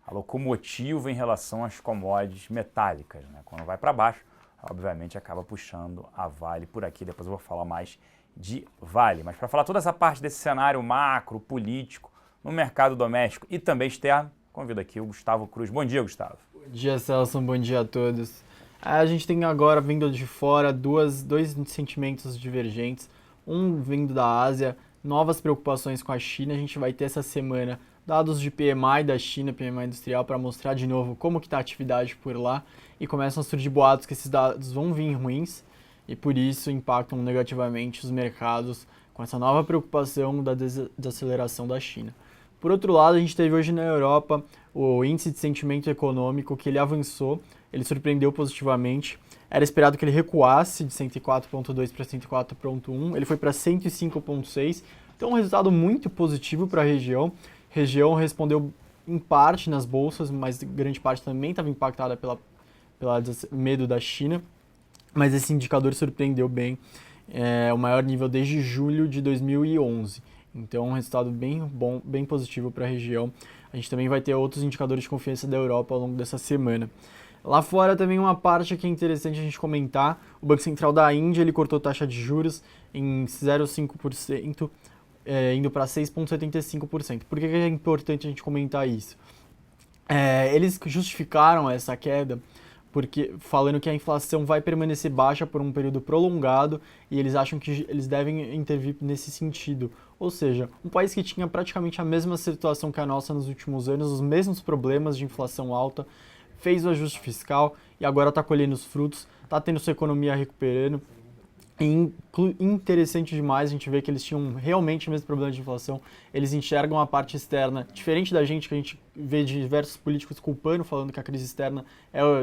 a locomotiva em relação às commodities metálicas, né? Quando vai para baixo, obviamente acaba puxando a Vale por aqui. Depois eu vou falar mais de Vale. Mas para falar toda essa parte desse cenário macro, político, no mercado doméstico e também externo, convido aqui o Gustavo Cruz. Bom dia, Gustavo. Bom dia, Celso. Bom dia a todos. A gente tem agora, vindo de fora, dois sentimentos divergentes. Um vindo da Ásia, novas preocupações com a China. A gente vai ter essa semana dados de PMI da China, PMI industrial, para mostrar de novo como que está a atividade por lá. E começam a surgir boatos que esses dados vão vir ruins e por isso impactam negativamente os mercados com essa nova preocupação da desaceleração da China. Por outro lado, a gente teve hoje na Europa o índice de sentimento econômico, que ele avançou, ele surpreendeu positivamente. Era esperado que ele recuasse de 104,2 para 104,1, ele foi para 105,6, então um resultado muito positivo para a região. A região respondeu em parte nas bolsas, mas grande parte também estava impactada pelo medo da China, mas esse indicador surpreendeu bem, o maior nível desde julho de 2011. Então, um resultado bem bom, bem positivo para a região. A gente também vai ter outros indicadores de confiança da Europa ao longo dessa semana. Lá fora também uma parte que é interessante a gente comentar, o Banco Central da Índia ele cortou taxa de juros em 0,5%, indo para 6,75%. Por que é importante a gente comentar isso? Eles justificaram essa queda porque falando que a inflação vai permanecer baixa por um período prolongado e eles acham que eles devem intervir nesse sentido. Ou seja, um país que tinha praticamente a mesma situação que a nossa nos últimos anos, os mesmos problemas de inflação alta, fez o ajuste fiscal e agora está colhendo os frutos, está tendo sua economia recuperando. E interessante demais a gente ver que eles tinham realmente o mesmo problema de inflação, eles enxergam a parte externa, diferente da gente, que a gente vê diversos políticos culpando, falando que a crise externa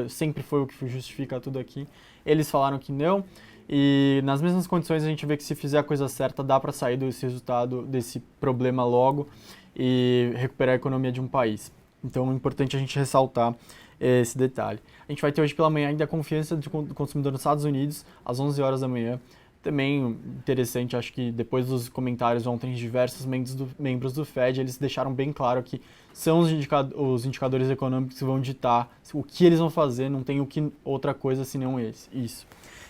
sempre foi o que justifica tudo aqui. Eles falaram que não, e nas mesmas condições a gente vê que se fizer a coisa certa, dá para sair desse resultado, desse problema logo e recuperar a economia de um país. Então é importante a gente ressaltar esse detalhe. A gente vai ter hoje pela manhã ainda a confiança do consumidor nos Estados Unidos, às 11 horas da manhã. Também interessante, acho que depois dos comentários ontem de diversos membros do Fed, eles deixaram bem claro que são os indicadores econômicos que vão ditar o que eles vão fazer, não tem outra coisa senão isso.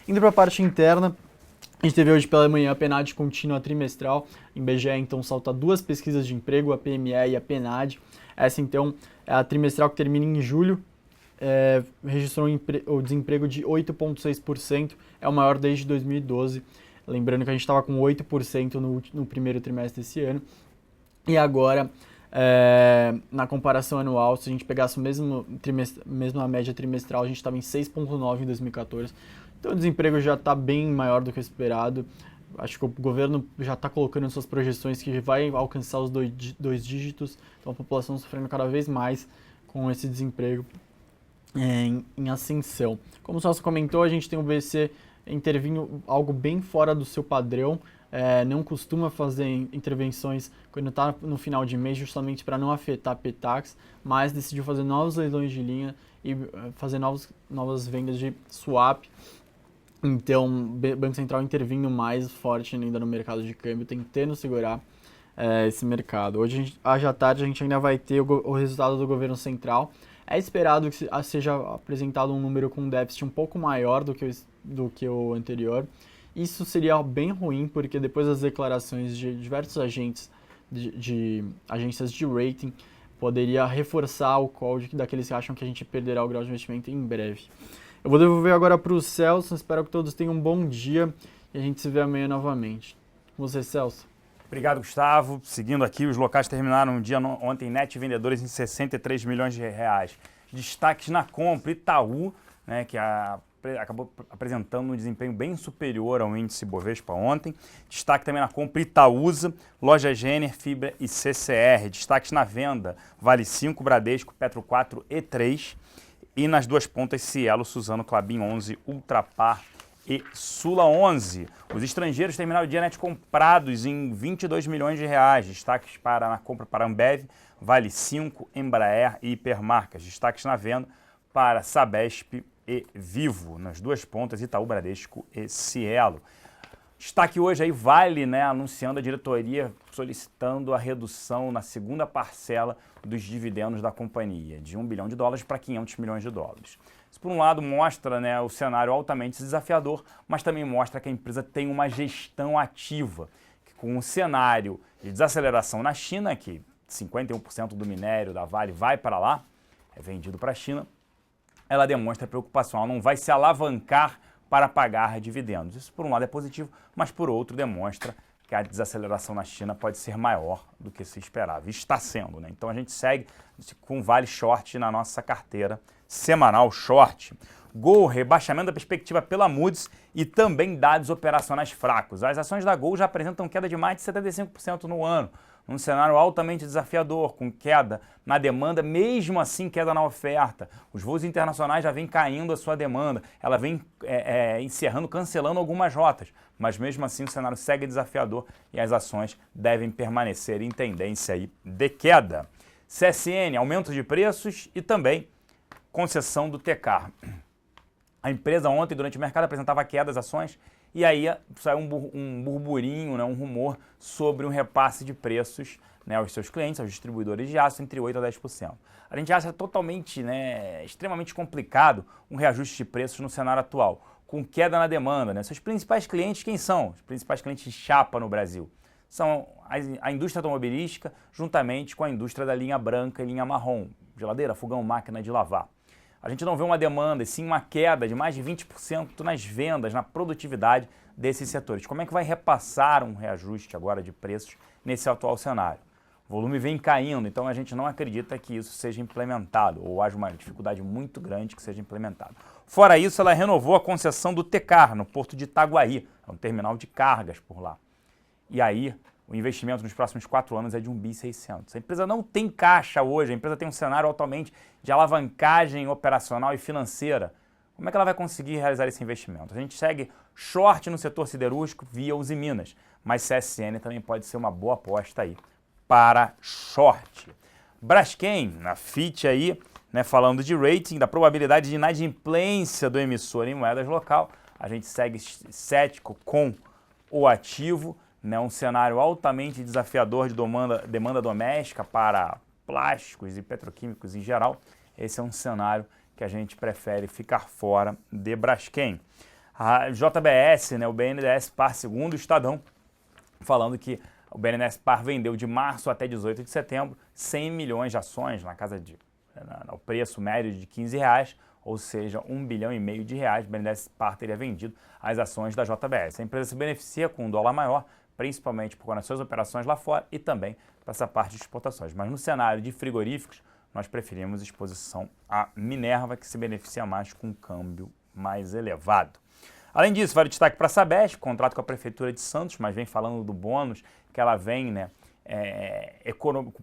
Indo para a parte interna, a gente teve hoje pela manhã a PNAD contínua trimestral, em IBGE então salta duas pesquisas de emprego, a PME e a PNAD. Essa então é a trimestral que termina em julho, registrou o desemprego de 8,6%, é o maior desde 2012, lembrando que a gente estava com 8% no primeiro trimestre desse ano, e agora, na comparação anual, se a gente pegasse mesmo a média trimestral, a gente estava em 6,9% em 2014, então o desemprego já está bem maior do que o esperado. Acho que o governo já está colocando em suas projeções que vai alcançar os dois dígitos, então a população sofrendo cada vez mais com esse desemprego em ascensão. Como o Celso comentou, a gente tem o BC intervindo algo bem fora do seu padrão, não costuma fazer intervenções quando está no final de mês, justamente para não afetar a PTAX, mas decidiu fazer novos leilões de linha e fazer novas vendas de swap. Então, o Banco Central intervindo mais forte ainda no mercado de câmbio, tentando segurar esse mercado. Hoje, à tarde, a gente ainda vai ter o resultado do governo central. É esperado que seja apresentado um número com um déficit um pouco maior do que o anterior. Isso seria bem ruim, porque depois das declarações de diversos agentes de agências de rating, poderia reforçar o call daqueles que acham que a gente perderá o grau de investimento em breve. Eu vou devolver agora para o Celso, espero que todos tenham um bom dia e a gente se vê amanhã novamente. Com você, Celso. Obrigado, Gustavo. Seguindo aqui, os locais terminaram o dia ontem net vendedores em 63 milhões de reais. Destaques na compra, Itaú, né, que acabou apresentando um desempenho bem superior ao índice Bovespa ontem. Destaque também na compra, Itaúsa, Loja Renner, Fibra e CCR. Destaques na venda, Vale 5, Bradesco, Petro 4 e 3. E nas duas pontas, Cielo, Suzano, Klabin 11, Ultrapar e Sula 11. Os estrangeiros terminaram o dia net comprados em 22 milhões de reais. Destaques na compra para Ambev, Vale 5, Embraer e Hipermarcas. Destaques na venda para Sabesp e Vivo, nas duas pontas, Itaú, Bradesco e Cielo. Destaque hoje aí Vale, né, anunciando a diretoria solicitando a redução na segunda parcela dos dividendos da companhia, de $1 bilhão para $500 milhões. Isso, por um lado, mostra, né, o cenário altamente desafiador, mas também mostra que a empresa tem uma gestão ativa, que com o cenário de desaceleração na China, que 51% do minério da Vale vai para lá, é vendido para a China, ela demonstra preocupação, ela não vai se alavancar para pagar dividendos. Isso, por um lado, é positivo, mas, por outro, demonstra que a desaceleração na China pode ser maior do que se esperava. E está sendo, né? Então, a gente segue com Vale Short na nossa carteira semanal Short. Gol, rebaixamento da perspectiva pela Moody's e também dados operacionais fracos. As ações da Gol já apresentam queda de mais de 75% no ano, num cenário altamente desafiador, com queda na demanda, mesmo assim queda na oferta. Os voos internacionais já vêm caindo a sua demanda, ela vem encerrando, cancelando algumas rotas, mas mesmo assim o cenário segue desafiador e as ações devem permanecer em tendência aí de queda. CSN, aumento de preços e também concessão do TCAR. A empresa ontem, durante o mercado, apresentava queda das ações e aí saiu um burburinho, né, um rumor sobre um repasse de preços, né, aos seus clientes, aos distribuidores de aço, entre 8% a 10%. A gente acha totalmente, né, extremamente complicado um reajuste de preços no cenário atual, com queda na demanda. Né? Seus principais clientes, quem são? Os principais clientes de chapa no Brasil? São a indústria automobilística, juntamente com a indústria da linha branca e linha marrom, geladeira, fogão, máquina de lavar. A gente não vê uma demanda, e sim uma queda de mais de 20% nas vendas, na produtividade desses setores. Como é que vai repassar um reajuste agora de preços nesse atual cenário? O volume vem caindo, então a gente não acredita que isso seja implementado, ou haja uma dificuldade muito grande que seja implementado. Fora isso, ela renovou a concessão do TCAR, no porto de Itaguaí, é um terminal de cargas por lá. E aí, o investimento nos próximos 4 anos é de 1,6 bi. A empresa não tem caixa hoje, a empresa tem um cenário altamente de alavancagem operacional e financeira. Como é que ela vai conseguir realizar esse investimento? A gente segue short no setor siderúrgico via Usiminas, mas CSN também pode ser uma boa aposta aí para short. Braskem, na FIT aí, né, falando de rating, da probabilidade de inadimplência do emissor em moedas local, a gente segue cético com o ativo, né, um cenário altamente desafiador de demanda doméstica para plásticos e petroquímicos em geral. Esse é um cenário que a gente prefere ficar fora de Braskem. A JBS, né, o BNDES Par, segundo o Estadão, falando que o BNDES Par vendeu de março até 18 de setembro 100 milhões de ações na casa de ao preço médio de R$15, ou seja, R$1,5 bilhão. O BNDES Par teria vendido as ações da JBS. A empresa se beneficia com um dólar maior, principalmente por conta das suas operações lá fora e também para essa parte de exportações. Mas no cenário de frigoríficos, nós preferimos exposição à Minerva, que se beneficia mais com um câmbio mais elevado. Além disso, vale destaque para a Sabesp, contrato com a Prefeitura de Santos, mas vem falando do bônus que ela vem, né,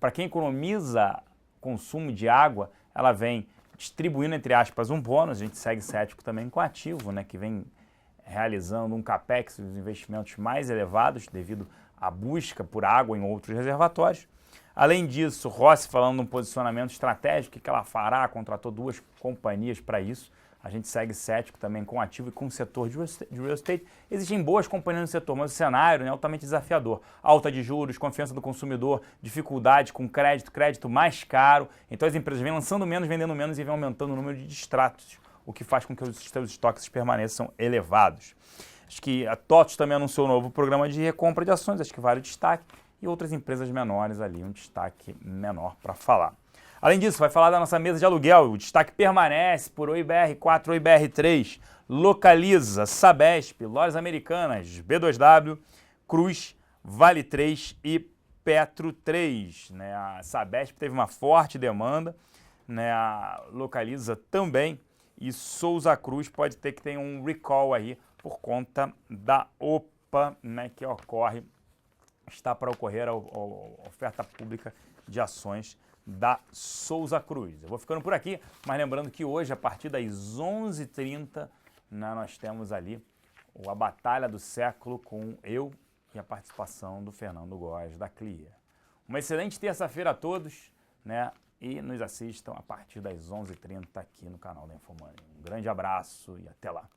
para quem economiza consumo de água, ela vem distribuindo, entre aspas, um bônus. A gente segue cético também com ativo, né, que vem realizando um capex dos investimentos mais elevados devido à busca por água em outros reservatórios. Além disso, Rossi falando de um posicionamento estratégico que ela fará, contratou 2 companhias para isso. A gente segue cético também com o ativo e com o setor de real estate. Existem boas companhias no setor, mas o cenário é altamente desafiador. Alta de juros, confiança do consumidor, dificuldade com crédito mais caro. Então as empresas vêm lançando menos, vendendo menos e vêm aumentando o número de distratos, o que faz com que os seus estoques permaneçam elevados. Acho que a TOTVS também anunciou um novo programa de recompra de ações, acho que vale o destaque, e outras empresas menores ali, um destaque menor para falar. Além disso, vai falar da nossa mesa de aluguel, o destaque permanece por OIBR4, OIBR3, Localiza, Sabesp, Lojas Americanas, B2W, Cruz, Vale 3 e Petro 3. Né? A Sabesp teve uma forte demanda, né? A Localiza também, e Souza Cruz pode ter que ter um recall aí por conta da OPA, né, que está para ocorrer a oferta pública de ações da Souza Cruz. Eu vou ficando por aqui, mas lembrando que hoje, a partir das 11h30, né, nós temos ali a Batalha do Século com eu e a participação do Fernando Góes da Clear. Uma excelente terça-feira a todos, né? e nos assistam a partir das 11h30 aqui no canal da Infomoney. Um grande abraço e até lá.